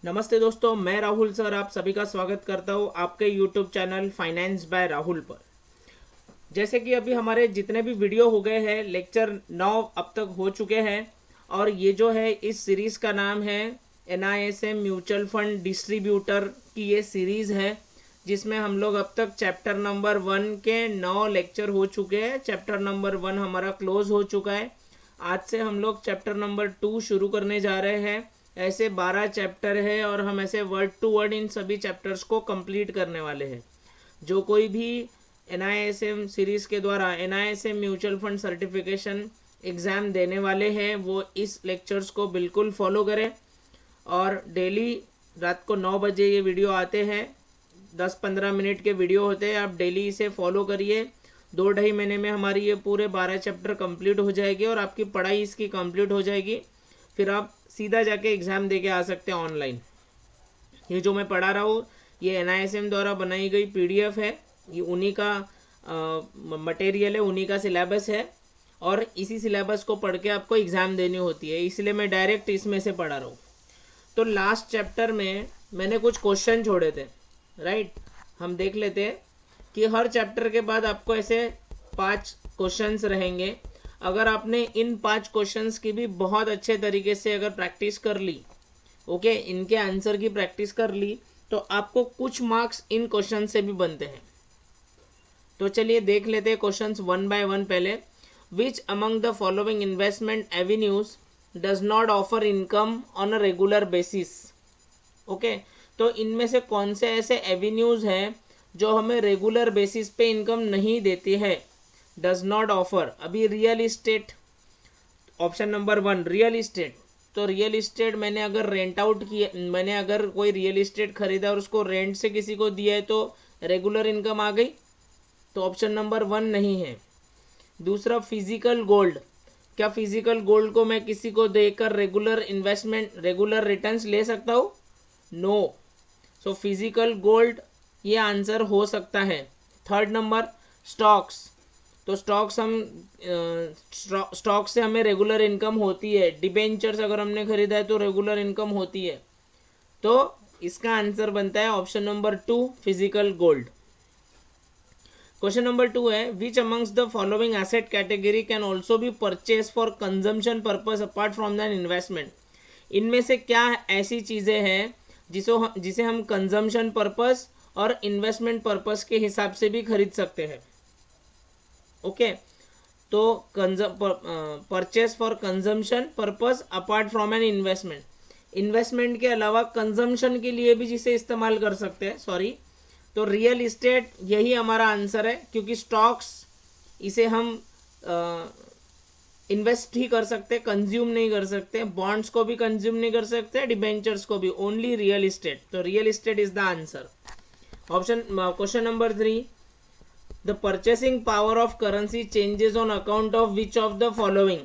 नमस्ते दोस्तों, मैं राहुल सर आप सभी का स्वागत करता हूँ आपके YouTube channel finance by Rahul पर। जैसे कि अभी हमारे जितने भी वीडियो हो गए हैं, लेक्चर 9 अब तक हो चुके हैं। और ये जो है इस सीरीज़ का नाम है NISM म्यूचुअल फंड डिस्ट्रीब्यूटर की ये सीरीज़ है, जिसमें हम लोग अब तक चैप्टर नंबर 1 के 9 लेक्चर हो चुके हैं। चैप्टर नंबर 1 हमारा क्लोज हो चुका है। आज से हम लोग चैप्टर नंबर 2 शुरू करने जा रहे हैं। ऐसे 12 चैप्टर है और हम ऐसे वर्ड टू वर्ड इन सभी चैप्टर्स को कंप्लीट करने वाले हैं। जो कोई भी NISM सीरीज़ के द्वारा NISM mutual fund certification exam देने वाले हैं वो इस लेक्चर्स को बिल्कुल फॉलो करें। और डेली रात को 9 बजे ये वीडियो आते हैं, 10-15 मिनट के वीडियो होते हैं। आप डेली इसे फॉलो करिए। 2-2.5 महीने में हमारी ये पूरे 12 चैप्टर कंप्लीट हो जाएगी और आपकी पढ़ाई इसकी कंप्लीट हो जाएगी। फिर आप सीधा जाके एग्ज़ाम दे के आ सकते हैं ऑनलाइन। ये जो मैं पढ़ा रहा हूँ ये NISM द्वारा बनाई गई PDF है। ये उन्हीं का मटेरियल है, उन्हीं का सिलेबस है और इसी सिलेबस को पढ़ के आपको एग्ज़ाम देनी होती है, इसलिए मैं डायरेक्ट इसमें से पढ़ा रहा हूँ। तो लास्ट चैप्टर में मैंने कुछ क्वेश्चन छोड़े थे, राइट। हम देख लेते हैं कि हर चैप्टर के बाद आपको ऐसे 5 क्वेश्चंस रहेंगे। अगर आपने इन 5 क्वेश्चंस की भी बहुत अच्छे तरीके से अगर प्रैक्टिस कर ली, ओके, इनके आंसर की प्रैक्टिस कर ली, तो आपको कुछ मार्क्स इन क्वेश्चन से भी बनते हैं। तो चलिए देख लेते हैं क्वेश्चंस 1 बाय 1। पहले, which among the following investment avenues does not offer income on a regular basis. Okay, तो इनमें से कौन से ऐसे एवेन्यूज हैं जो हमें रेगुलर बेसिस पे इनकम नहीं देती है। डज नॉट ऑफर, अभी real estate, option number 1 real estate. तो रियल इस्टेट मैंने अगर रेंट आउट किया, मैंने अगर कोई रियल इस्टेट खरीदा और उसको रेंट से किसी को दिया है तो रेगुलर इनकम आ गई, तो ऑप्शन नंबर 1 नहीं है। दूसरा, फिजिकल गोल्ड, क्या फिजिकल गोल्ड को मैं किसी को देकर रेगुलर इन्वेस्टमेंट, रेगुलर रिटर्न्स ले सकता हूँ? नो। सो फिजिकल गोल्ड ये आंसर हो सकता है। थर्ड नंबर, स्टॉक्स, तो स्टॉक्स हम स्टॉक से हमें रेगुलर इनकम होती है। डिबेंचर्स अगर हमने खरीदा है तो रेगुलर इनकम होती है। तो इसका आंसर बनता है option number 2 physical gold. Question number 2 है, which amongst the following asset category can also be purchase for consumption purpose apart from than investment. इनमें से क्या ऐसी चीज़ें हैं जिसे हम कंजम्पशन पर्पस और इन्वेस्टमेंट पर्पस के हिसाब से भी खरीद सकते हैं। ओके, तो purchase for consumption purpose apart from an investment, investment के अलावा कंजम्पशन के लिए भी जिसे इस्तेमाल कर सकते हैं, सॉरी, तो रियल इस्टेट यही हमारा आंसर है। क्योंकि स्टॉक्स इसे हम इन्वेस्ट ही कर सकते, कंज्यूम नहीं कर सकते। बॉन्ड्स को भी कंज्यूम नहीं कर सकते, डिबेंचर्स को भी, ओनली रियल इस्टेट। तो real estate is the answer. Option question number 3, the purchasing power of currency changes on account of which of the following.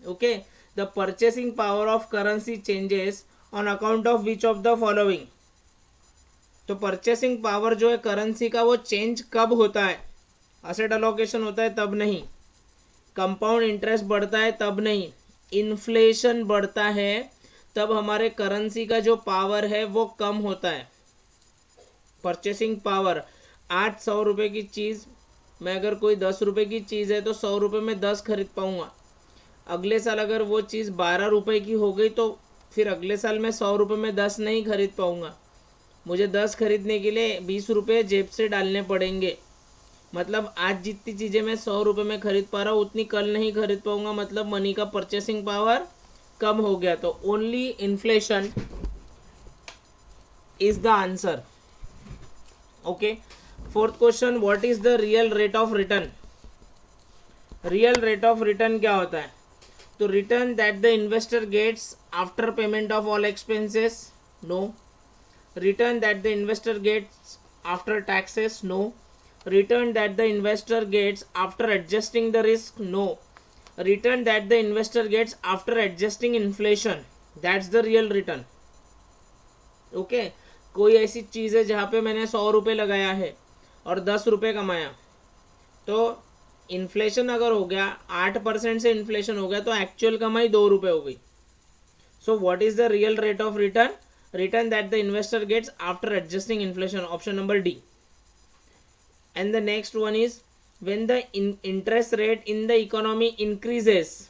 Okay, the purchasing power of currency changes on account of which of the following. तो purchasing power जो है currency का वो change कब होता है? Asset allocation होता है तब नहीं, कंपाउंड इंटरेस्ट बढ़ता है तब नहीं, इन्फ्लेशन बढ़ता है तब हमारे करेंसी का जो पावर है वो कम होता है। परचेसिंग पावर, आज 100 रुपये की चीज़ मैं, अगर कोई 10 रुपये की चीज़ है तो 100 रुपये में 10 खरीद पाऊँगा। अगले साल अगर वो चीज़ 12 रुपये की हो गई तो फिर अगले साल मैं 100 रुपये में 10 नहीं खरीद पाऊँगा। मुझे 10 खरीदने के लिए 20 रुपये जेब से डालने पड़ेंगे। मतलब आज जितनी चीज़ें मैं 100 रुपये में खरीद पा रहा हूँ उतनी कल नहीं खरीद पाऊँगा, मतलब मनी का परचेसिंग पावर कम हो गया। तो only inflation is the answer. Okay, fourth question, what is the real rate of return. Real rate of return क्या होता है? तो return that the investor gets after payment of all expenses, no. Return that the investor gets after taxes, no. Return that the investor gets after adjusting the risk, no. Return that the investor gets after adjusting inflation, that's the real return. Okay, कोई ऐसी चीज़ है जहाँ पे मैंने 100 रुपये लगाया है और 10 रुपये कमाया, तो इन्फ्लेशन अगर हो गया 8% से इन्फ्लेशन हो गया तो एक्चुअल कमाई 2 रुपये हो गई। So what is the real rate of return? return that the investor gets after adjusting inflation, option number D. And the next one is when the interest rate in the economy increases,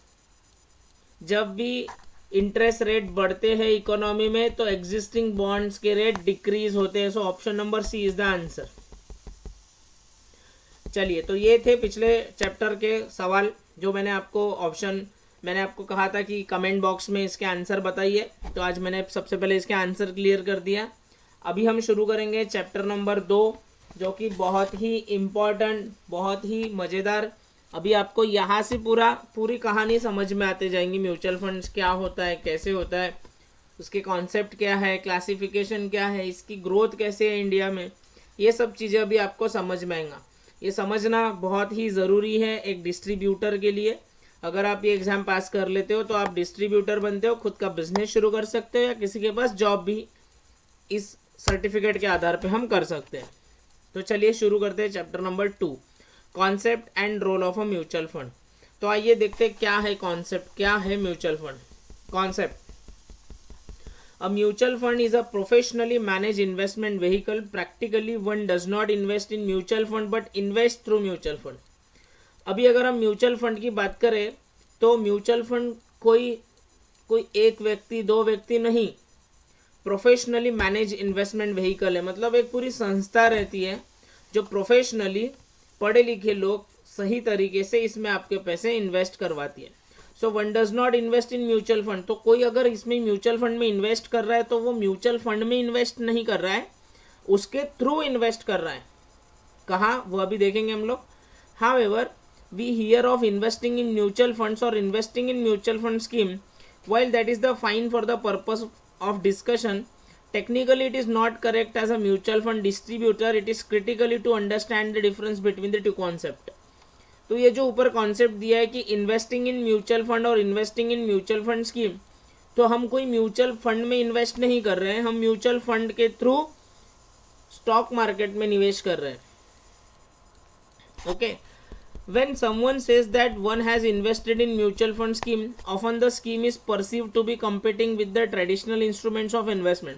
जब भी interest rate बढ़ते हैं economy में तो existing bonds के rate decrease होते हैं, so option number C is the answer. चलिए, तो ये थे पिछले चैप्टर के सवाल जो मैंने आपको कहा था कि कमेंट बॉक्स में इसके आंसर बताइए, तो आज मैंने सबसे पहले इसके आंसर क्लियर कर दिया। अभी हम शुरू करेंगे चैप्टर नंबर 2, जो कि बहुत ही इम्पॉर्टेंट, बहुत ही मज़ेदार। अभी आपको यहाँ से पूरी कहानी समझ में आते जाएंगी। म्यूचुअल फंड्स क्या होता है, कैसे होता है, उसके कॉन्सेप्ट क्या है, क्लासिफिकेशन क्या है, इसकी ग्रोथ कैसे है इंडिया में, ये सब चीज़ें अभी आपको समझ में आएंगा। ये समझना बहुत ही ज़रूरी है एक डिस्ट्रीब्यूटर के लिए। अगर आप ये एग्ज़ाम पास कर लेते हो तो आप डिस्ट्रीब्यूटर बनते हो, खुद का बिजनेस शुरू कर सकते हो, या किसी के पास जॉब भी इस सर्टिफिकेट के आधार पे हम कर सकते हैं। तो चलिए शुरू करते हैं chapter number 2, concept and role of a mutual fund. तो आइए देखते हैं क्या है कॉन्सेप्ट, क्या है mutual fund. Concept: A mutual fund is a professionally managed investment vehicle. Practically, one does not invest in mutual fund but invest through mutual fund. अभी अगर हम म्यूचुअल फंड की बात करें तो म्यूचुअल फंड कोई एक व्यक्ति, दो व्यक्ति नहीं, प्रोफेशनली मैनेज इन्वेस्टमेंट व्हीकल है। मतलब एक पूरी संस्था रहती है जो प्रोफेशनली पढ़े लिखे लोग सही तरीके से इसमें आपके पैसे इन्वेस्ट करवाती है। So one does not invest in mutual fund. तो कोई अगर इसमें म्यूचुअल फंड में इन्वेस्ट कर रहा है तो वो म्यूचुअल फंड में इन्वेस्ट नहीं कर रहा है, उसके थ्रू इन्वेस्ट कर रहा है। कहाँ, वो अभी देखेंगे हम लोग। However, we hear of investing in mutual funds or investing in mutual fund scheme. While that is the fine for the purpose of discussion, technically it is not correct as a mutual fund distributor. It is critically to understand the difference between the two concept. तो ये जो ऊपर concept दिया है कि investing in mutual fund और investing in mutual fund scheme, तो हम कोई म्यूचुअल फंड में इन्वेस्ट नहीं कर रहे हैं, हम म्यूचुअल फंड के थ्रू स्टॉक मार्केट में निवेश कर रहे हैं। Okay, when someone says that one has invested in mutual fund scheme, often the scheme is perceived to be competing with the traditional instruments of investment.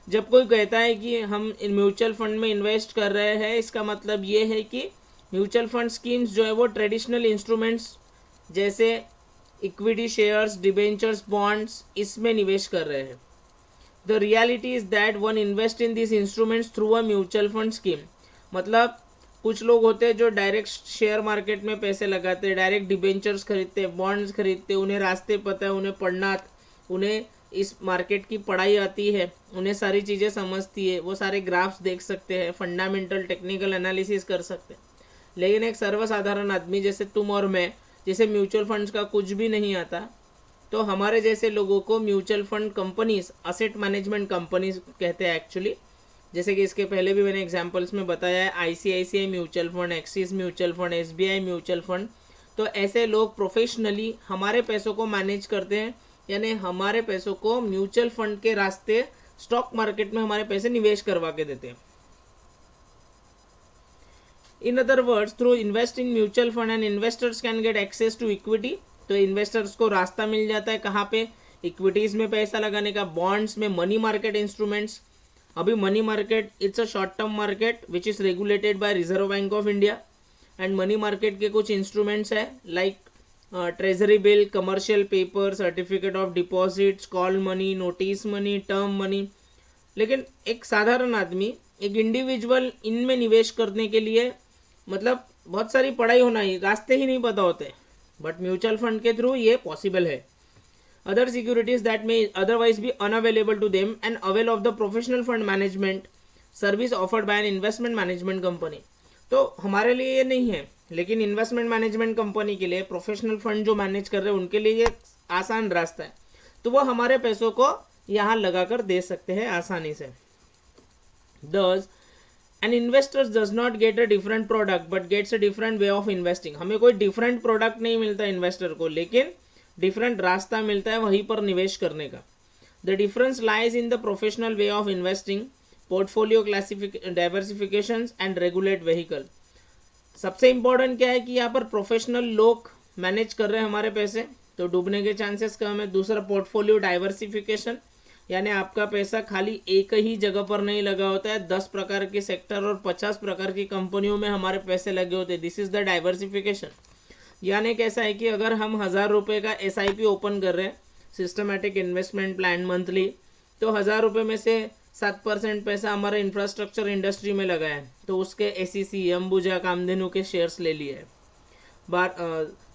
जब कोई कहता है कि हम इन म्यूचुअल फंड में इन्वेस्ट कर रहे हैं, इसका मतलब ये है कि म्यूचुअल फंड स्कीम्स जो है वो ट्रेडिशनल इंस्ट्रूमेंट्स जैसे इक्विटी शेयर्स, डिबेंचर्स, बॉन्ड्स, इसमें निवेश कर रहे हैं। The reality is that one invest in this instruments through a mutual fund scheme. मतलब कुछ लोग होते हैं जो डायरेक्ट शेयर मार्केट में पैसे लगाते हैं, डायरेक्ट डिबेंचर्स खरीदते हैं, बॉन्ड्स खरीदते हैं, उन्हें रास्ते पता है, उन्हें पढ़ना, उन्हें इस मार्केट की पढ़ाई आती है, उन्हें सारी चीज़ें समझती है, वो सारे ग्राफ्स देख सकते हैं, फंडामेंटल टेक्निकल एनालिसिस कर सकते हैं। लेकिन एक सर्वसाधारण आदमी जैसे तुम और मैं, जैसे म्यूचुअल फंड्स का कुछ भी नहीं आता, तो हमारे जैसे लोगों को mutual fund companies, asset management companies कहते हैं एक्चुअली। जैसे कि इसके पहले भी मैंने एग्जांपल्स में बताया है, ICICI mutual fund, axis mutual fund, SBI mutual fund. तो ऐसे लोग प्रोफेशनली हमारे पैसों को मैनेज करते हैं, यानी हमारे पैसों को म्यूचुअल फंड के रास्ते स्टॉक मार्केट में हमारे पैसे निवेश करवा के देते हैं। In other words, through invest in mutual fund and investors can get access to equity. तो इन्वेस्टर्स को रास्ता मिल जाता है कहाँ पे, इक्विटीज में पैसा लगाने का, बॉन्ड्स में, मनी मार्केट इंस्ट्रूमेंट्स। अभी money market it's a short term market which is regulated by reserve bank of India, and money market के कुछ इंस्ट्रूमेंट्स है like treasury bill, commercial paper, certificate of deposits, call money, notice money, term money. लेकिन एक साधारण आदमी, एक individual इनमें निवेश करने के लिए मतलब बहुत सारी पढ़ाई होना ही, रास्ते ही नहीं पता होते, बट म्यूचुअल फंड के थ्रू ये पॉसिबल है। Other securities that may otherwise be unavailable to them and avail of the professional fund management service offered by an investment management company. तो हमारे लिए ये नहीं है, लेकिन इन्वेस्टमेंट मैनेजमेंट कंपनी के लिए, प्रोफेशनल फंड जो मैनेज कर रहे हैं उनके लिए ये आसान रास्ता है, तो वो हमारे पैसों को यहाँ लगा कर दे सकते हैं आसानी से। Thus, an investor does not get a different product but gets a different way of investing. हमें कोई डिफरेंट प्रोडक्ट नहीं मिलता इन्वेस्टर को, लेकिन डिफरेंट रास्ता मिलता है वहीं पर निवेश करने का। The difference lies in the professional way of investing, portfolio diversification and regulate vehicle. सबसे इंपॉर्टेंट क्या है कि यहाँ पर प्रोफेशनल लोग मैनेज कर रहे हैं हमारे पैसे, तो डूबने के चांसेस कम है। दूसरा, पोर्टफोलियो डाइवर्सिफिकेशन, यानी आपका पैसा खाली एक ही जगह पर नहीं लगा होता है, 10 प्रकार के सेक्टर और 50 प्रकार की कंपनियों में हमारे पैसे लगे होते हैं। This is the diversification. यानी कैसा है कि अगर हम 1000 रुपये का SIP ओपन कर रहे हैं, सिस्टमेटिक इन्वेस्टमेंट प्लान मंथली, तो 1000 रुपये में से 7% पैसा हमारा इंफ्रास्ट्रक्चर इंडस्ट्री में लगा है, तो उसके SEC, अंबुजा, कामधेनु के शेयर्स ले लिए है।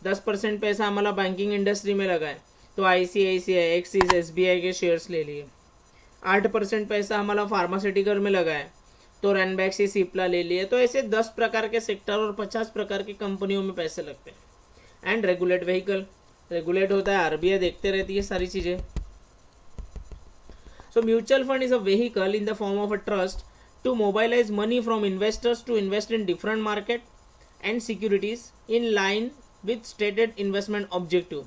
10% पैसा हमारा बैंकिंग इंडस्ट्री में लगा है, तो ICICI, एक्सिस, SBI के शेयर्स ले लिए। 8% पैसा हमारा फार्मास्यूटिकल में लगा है, तो रैनबैक्सी, सिप्ला ले लिए। तो ऐसे 10 प्रकार के सेक्टर और 50 प्रकार की कंपनियों में पैसे लगते हैं। एंड रेगुलेट व्हीकल, रेगुलेट होता है, RBI देखते रहती है सारी चीज़ें। So mutual fund is a vehicle in the form of a trust to mobilise money from investors to invest in different market and securities in line with stated investment objective.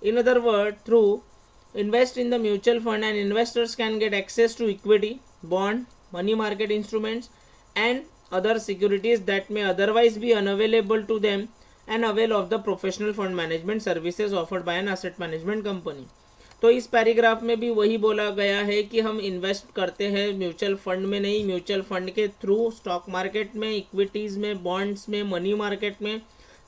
In other words, through invest in the mutual fund and investors can get access to equity, bond, money market instruments and other securities that may otherwise be unavailable to them and avail of the professional fund management services offered by an asset management company. तो इस paragraph में भी वही बोला गया है कि हम इन्वेस्ट करते हैं म्यूचुअल फंड में नहीं, म्यूचुअल फंड के थ्रू स्टॉक मार्केट में, इक्विटीज़ में, बॉन्ड्स में, मनी मार्केट में,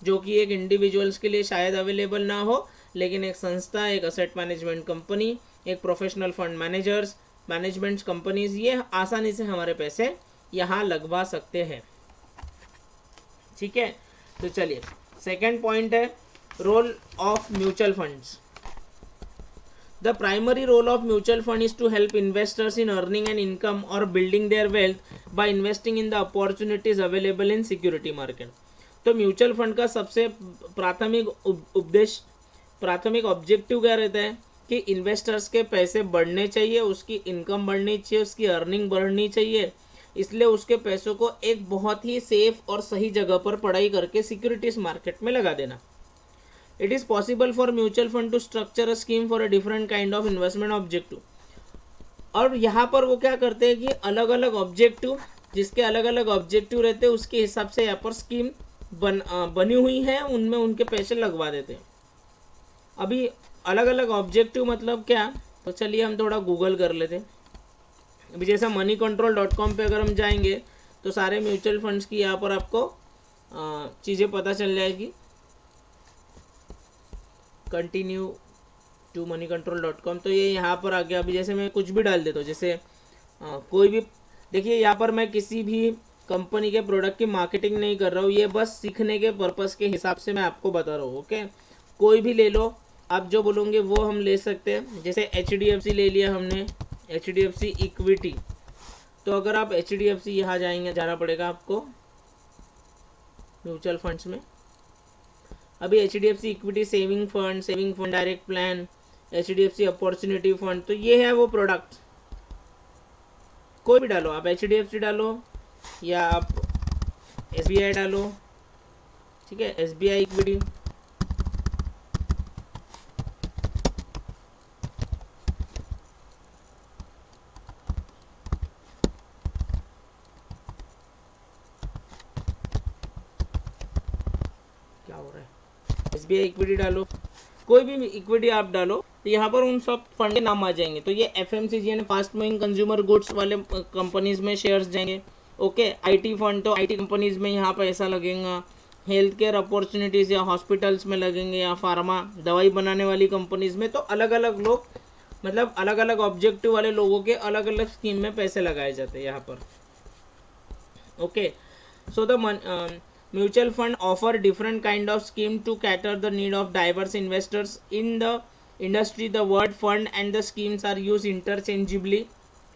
जो कि एक इंडिविजुअल्स के लिए शायद अवेलेबल ना हो, लेकिन एक संस्था, एक असेट मैनेजमेंट कंपनी, एक professional fund managers, management companies, ये आसानी से हमारे पैसे यहाँ लगवा सकते हैं। ठीक है, तो चलिए सेकेंड पॉइंट है role of mutual funds. The primary role of mutual fund is to help investors in earning an income or building their wealth by investing in the opportunities available in security market. तो mutual fund का सबसे प्राथमिक objective क्या रहता है कि investors के पैसे बढ़ने चाहिए, उसकी इनकम बढ़नी चाहिए, उसकी अर्निंग बढ़नी चाहिए, इसलिए उसके पैसों को एक बहुत ही सेफ और सही जगह पर पढ़ाई करके सिक्योरिटीज मार्केट में लगा देना। It is possible for mutual fund to structure a scheme for a different kind of investment objective. और यहाँ पर वो क्या करते हैं कि अलग अलग ऑब्जेक्टिव, जिसके अलग अलग ऑब्जेक्टिव रहते हैं उसके हिसाब से यहाँ पर स्कीम बनी हुई है, उनमें उनके पैसे लगवा देते हैं। अभी अलग अलग ऑब्जेक्टिव मतलब क्या, तो चलिए हम थोड़ा गूगल कर लेते हैं। अभी जैसा moneycontrol.com पे अगर हम जाएंगे तो सारे म्यूचुअल फंड्स की यहाँ पर आपको चीज़ें पता चल जाएगी। कंटिन्यू टू moneycontrol.com, तो ये यहाँ पर आ गया। अभी जैसे मैं कुछ भी डाल देता हूँ, जैसे कोई भी, देखिए यहाँ पर मैं किसी भी कंपनी के प्रोडक्ट की मार्केटिंग नहीं कर रहा हूँ, ये बस सीखने के पर्पस के हिसाब से मैं आपको बता रहा हूँ। ओके, कोई भी ले लो, आप जो बोलोगे वो हम ले सकते हैं। जैसे HDFC ले लिया हमने, HDFC इक्विटी, तो अगर आप HDFC यहाँ जाएंगे, जाना पड़ेगा आपको म्यूचुअल फंड्स में। अभी HDFC equity saving fund direct plan, HDFC opportunity fund, तो ये है वो प्रोडक्ट। कोई भी डालो, आप HDFC डालो या आप SBI डालो, ठीक है, SBI इक्विटी, क्या हो रहा है, SBI इक्विटी डालो, कोई भी इक्विटी आप डालो, तो यहाँ पर उन सब फंड के नाम आ जाएंगे। तो ये FMCG यानी फास्ट मूविंग कंज्यूमर गुड्स वाले कंपनीज में शेयर्स जाएंगे। ओके, IT फंड, तो IT कंपनीज में यहाँ पैसा लगेगा। हेल्थ केयर अपॉर्चुनिटीज़ या हॉस्पिटल्स में लगेंगे, या फार्मा दवाई बनाने वाली कंपनीज में। तो अलग अलग लोग, मतलब अलग अलग ऑब्जेक्टिव वाले लोगों के अलग अलग स्कीम में पैसे लगाए जाते हैं यहाँ पर। Okay, so the mutual fund offer different kind of scheme to cater the need of diverse investors in the industry. The word fund and the schemes are used interchangeably,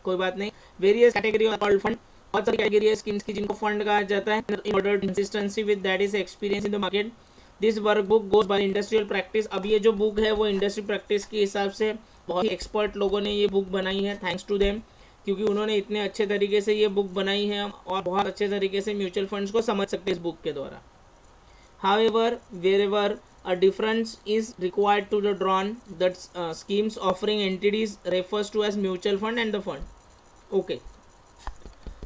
कोई बात नहीं। various category are called fund, बहुत सारी category है schemes की जिनको fund कहा जाता है। in order to consistency with that is experience in the market, this workbook goes by industrial practice। अब ये जो बुक है वो इंडस्ट्री प्रैक्टिस के हिसाब से बहुत ही एक्सपर्ट लोगों ने ये बुक बनाई है, थैंक्स टू देम, क्योंकि उन्होंने इतने अच्छे तरीके से ये बुक बनाई है और बहुत अच्छे तरीके से म्यूचुअल फंड्स को समझ सकते हैं इस बुक के द्वारा। However wherever a difference is required to the drawn that schemes offering entities refers to as mutual fund and the fund. Okay,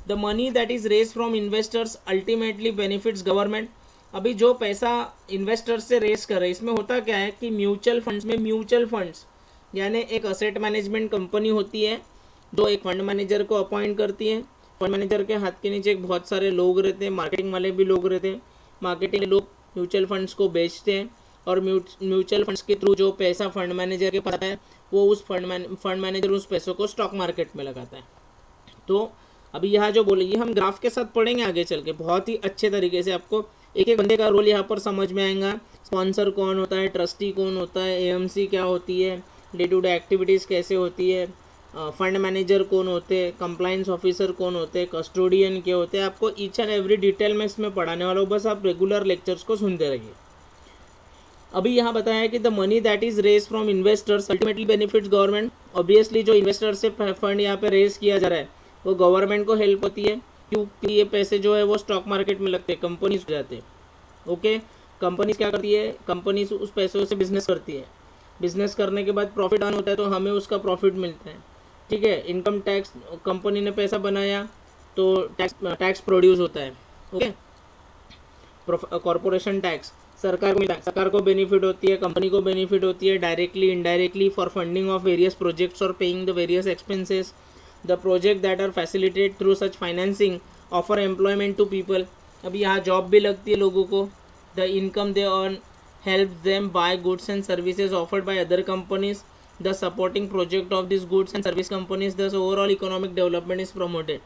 the money that is raise from investors ultimately benefits government. अभी जो पैसा investors से raise कर रहे हैं, इसमें होता क्या है कि म्यूचुअल फंड्स में म्यूचुअल फंड्स यानी एक असेट मैनेजमेंट कंपनी होती है जो एक फंड मैनेजर को अपॉइंट करती है। फंड मैनेजर के हाथ के नीचे बहुत सारे लोग रहते हैं, मार्केटिंग वाले भी लोग रहते हैं। मार्केटिंग लोग म्यूचुअल फंड्स को बेचते हैं और म्यूचुअल फंड्स के थ्रू जो पैसा फंड मैनेजर के पास आता है वो उस फंड मैनेजर उस पैसों को स्टॉक मार्केट में लगाता है। तो अभी यहाँ जो बोले ये हम ग्राफ के साथ पढ़ेंगे आगे चल के, बहुत ही अच्छे तरीके से आपको एक एक बंदे का रोल यहाँ पर समझ में आएगा। स्पॉन्सर कौन होता है, ट्रस्टी कौन होता है, एएमसी क्या होती है, डे टू डे एक्टिविटीज़ कैसे होती है, फंड मैनेजर कौन होते हैं, कंप्लाइंस ऑफिसर कौन होते हैं, कस्टोडियन क्या होते हैं, आपको ईच एंड एवरी डिटेल में इसमें पढ़ाने वाला हूँ। बस आप रेगुलर लेक्चर्स को सुनते रहिए। अभी यहाँ बताया कि the money that is raise from investors ultimately benefits government. Obviously जो इन्वेस्टर से फंड यहाँ पे रेज किया जा रहा है वो गवर्नमेंट को हेल्प होती है, क्योंकि ये पैसे जो है वो स्टॉक मार्केट में लगते हैं, कंपनीज हो जाते हैं। ओके, कंपनीज क्या करती है, कंपनीज उस पैसों से बिजनेस करती है। बिजनेस करने के बाद प्रॉफिट अर्न होता है तो हमें उसका प्रॉफिट मिलता है। ठीक है, इनकम टैक्स, कंपनी ने पैसा बनाया तो टैक्स प्रोड्यूस होता है। ओके, कॉरपोरेशन टैक्स सरकार को मिलता है, सरकार को बेनिफिट होती है, कंपनी को बेनिफिट होती है directly indirectly for funding of various projects और paying the various expenses. The project that are facilitated through such financing offer employment to people. अभी यहाँ जॉब भी लगती है लोगों को। The income they earn help them buy goods and services offered by other companies. The supporting project of this goods and service companies, thus overall economic development is promoted.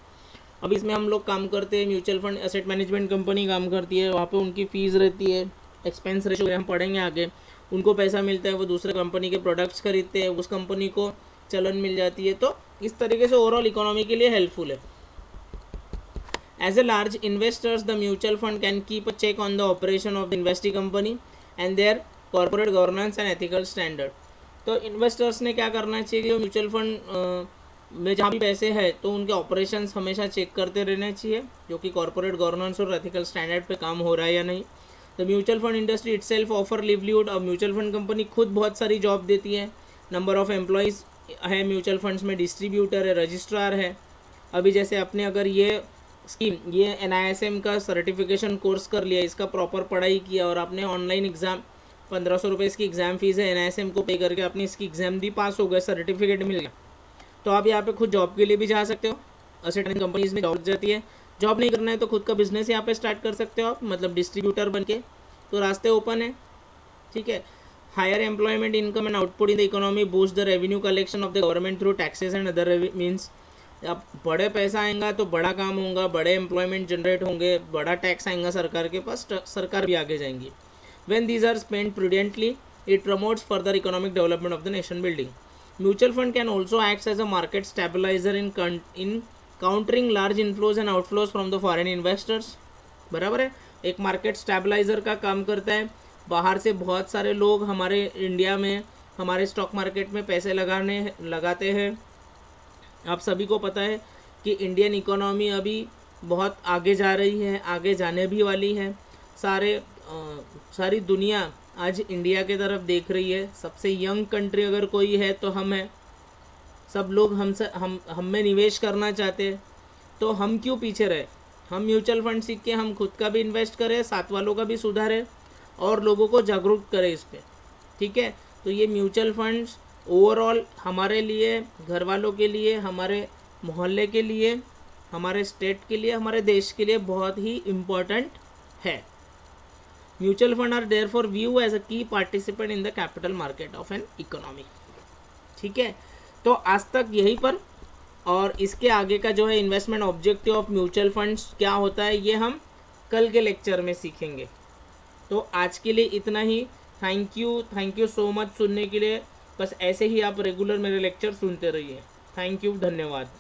अब इसमें हम लोग काम करते हैं, mutual fund asset management company काम करती है, वहाँ पे उनकी फ़ीस रहती है, एक्सपेंस रेशो हम पढ़ेंगे आगे। उनको पैसा मिलता है, वो दूसरे कंपनी के प्रोडक्ट्स खरीदते हैं, उस कंपनी को चलन मिल जाती है। तो इस तरीके से ओवरऑल इकोनॉमी के लिए हेल्पफुल है। As a large investors the mutual fund can keep a check on the operation of the investing company and their corporate governance and ethical standard. तो इन्वेस्टर्स ने क्या करना चाहिए, म्यूचुअल फंड में जहाँ भी पैसे हैं तो उनके ऑपरेशंस हमेशा चेक करते रहने चाहिए, जो कि कॉर्पोरेट गवर्नेंस और एथिकल स्टैंडर्ड पे काम हो रहा है या नहीं। The mutual fund industry itself offer livelihood. और म्यूचुअल फंड कंपनी खुद बहुत सारी जॉब देती है। नंबर ऑफ एम्प्लॉयज़ है म्यूचुअल फंड्स में, डिस्ट्रीब्यूटर है, रजिस्ट्रार है। अभी जैसे आपने अगर ये स्कीम, ये NISM का सर्टिफिकेशन कोर्स कर लिया, इसका प्रॉपर पढ़ाई किया और आपने ऑनलाइन एग्ज़ाम 1500 रुपये इसकी एग्ज़ाम फीस है, NISM को पे करके आपने इसकी एग्ज़ाम दी, पास हो गए, सर्टिफिकेट मिल गया, तो आप यहाँ पे खुद जॉब के लिए भी जा सकते हो। असेट कंपनीज में जॉब जाती है। जॉब नहीं करना है तो खुद का बिजनेस यहाँ पे स्टार्ट कर सकते हो आप, मतलब डिस्ट्रीब्यूटर बन के, तो रास्ते ओपन है। ठीक है, higher employment income and output in the economy boost the revenue collection of the government through taxes and other means. अब बड़े पैसा आएगा तो बड़ा काम होगा, बड़े एम्प्लॉयमेंट जनरेट होंगे, बड़ा टैक्स आएगा सरकार के पास, सरकार भी आगे जाएंगी। When these are spend prudently it promotes further economic development of the nation building. Mutual fund can also act as a market stabilizer in countering large inflows and outflows from the foreign investors। बराबर है, एक market stabiliser का काम करता है। बाहर से बहुत सारे लोग हमारे इंडिया में हमारे स्टॉक मार्केट में पैसे लगाते हैं। आप सभी को पता है कि इंडियन इकोनॉमी अभी बहुत आगे जा रही है, आगे जाने भी वाली है। सारी दुनिया आज इंडिया के तरफ देख रही है। सबसे यंग कंट्री अगर कोई है तो हम हैं। सब लोग हम में निवेश करना चाहते हैं, तो हम क्यों पीछे रहे। हम म्यूचुअल फंड सीख के हम खुद का भी इन्वेस्ट करें, साथ वालों का भी सुधारें और लोगों को जागरूक करें इस पर। ठीक है, तो ये म्यूचुअल फंड्स ओवरऑल हमारे लिए, घर वालों के लिए, हमारे मोहल्ले के लिए, हमारे स्टेट के लिए, हमारे देश के लिए बहुत ही इम्पोर्टेंट है। Mutual fund are therefore view as a key participant in the capital market of an economy. ठीक है, तो आज तक यहीं पर, और इसके आगे का जो है investment objective of mutual funds क्या होता है ये हम कल के लेक्चर में सीखेंगे। तो आज के लिए इतना ही। थैंक यू सो मच सुनने के लिए। बस ऐसे ही आप रेगुलर मेरे लेक्चर सुनते रहिए। थैंक यू, धन्यवाद।